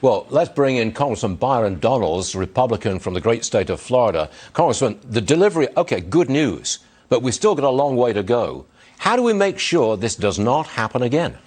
Well, let's bring in Congressman Byron Donalds, Republican from the great state of Florida. Congressman, the delivery, okay, good news, but we've still got a long way to go. How do we make sure this does not happen again?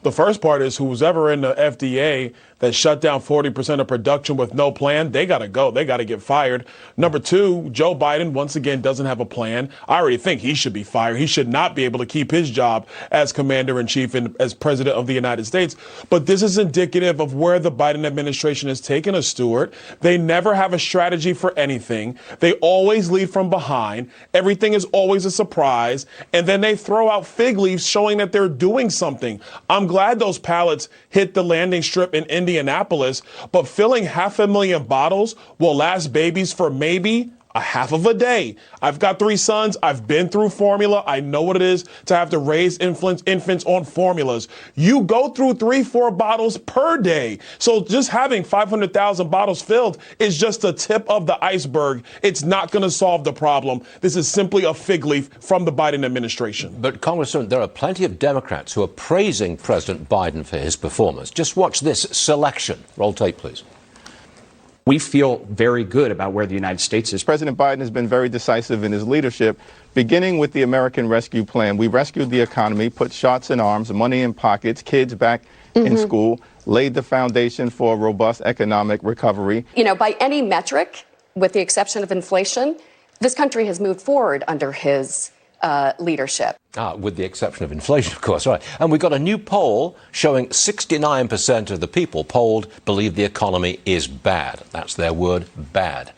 The first part is who's ever in the FDA that shut down 40% of production with no plan, they got to go. They got to get fired. Number two, Joe Biden, once again, doesn't have a plan. I already think he should be fired. He should not be able to keep his job as commander-in-chief and as president of the United States. But this is indicative of where the Biden administration has taken us, Stuart. They never have a strategy for anything. They always lead from behind. Everything is always a surprise. And then they throw out fig leaves showing that they're doing something. I'm glad those pallets hit the landing strip in Indianapolis, but filling 500,000 bottles will last babies for maybe a half of a day. I've got 3 sons. I've been through formula. I know what it is to have to raise infants on formulas. You go through 3-4 bottles per day. So just having 500,000 bottles filled is just the tip of the iceberg. It's not going to solve the problem. This is simply a fig leaf from the Biden administration. But, Congressman, there are plenty of Democrats who are praising President Biden for his performance. Just watch this selection. Roll tape, please. We feel very good about where the United States is. President Biden has been very decisive in his leadership, beginning with the American Rescue Plan. We rescued the economy, put shots in arms, money in pockets, kids back in school, laid the foundation for a robust economic recovery. You know, by any metric, with the exception of inflation, this country has moved forward under his leadership. With the exception of inflation, of course, right. And we've got a new poll showing 69% of the people polled believe the economy is bad. That's their word, bad.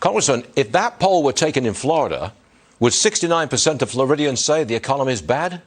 Congressman, if that poll were taken in Florida, would 69% of Floridians say the economy is bad?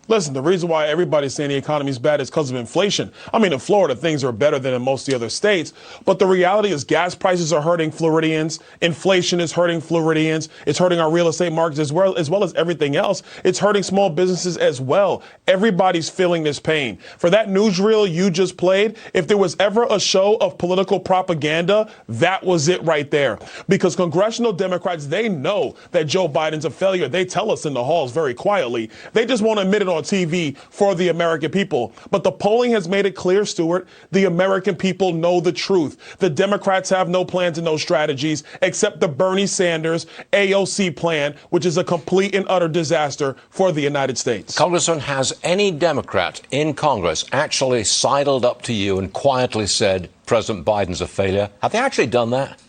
Listen, the reason why everybody's saying the economy is bad is because of inflation. I mean, in Florida, things are better than in most of the other states. But the reality is gas prices are hurting Floridians. Inflation is hurting Floridians. It's hurting our real estate markets as well as everything else. It's hurting small businesses as well. Everybody's feeling this pain. For that newsreel you just played, if there was ever a show of political propaganda, that was it right there. Because congressional Democrats, they know that Joe Biden's a failure. They tell us in the halls very quietly. They just won't admit it on TV for the American people. But the polling has made it clear, Stuart, the American people know the truth. The Democrats have no plans and no strategies except the Bernie Sanders AOC plan, which is a complete and utter disaster for the United States. Congressman, has any Democrat in Congress actually sidled up to you and quietly said President Biden's a failure? Have they actually done that?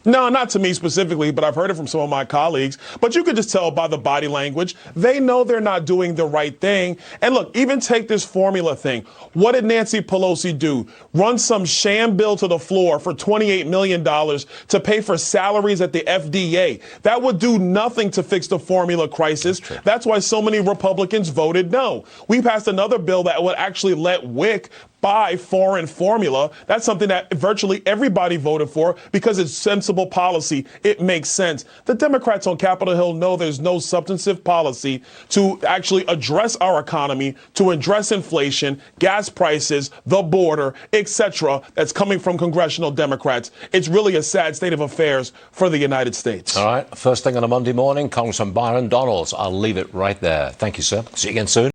No, not to me specifically, but I've heard it from some of my colleagues. But you could just tell by the body language. They know they're not doing the right thing. And look, even take this formula thing. What did Nancy Pelosi do? Run some sham bill to the floor for $28 million to pay for salaries at the FDA. That would do nothing to fix the formula crisis. That's why so many Republicans voted no. We passed another bill that would actually let WIC buy foreign formula. That's something that virtually everybody voted for because it's sensible policy. It makes sense. The Democrats on Capitol Hill know there's no substantive policy to actually address our economy, to address inflation, gas prices, the border, etc. that's coming from congressional Democrats. It's really a sad state of affairs for the United States. All right. First thing on a Monday morning, Congressman Byron Donalds. I'll leave it right there. Thank you, sir. See you again soon.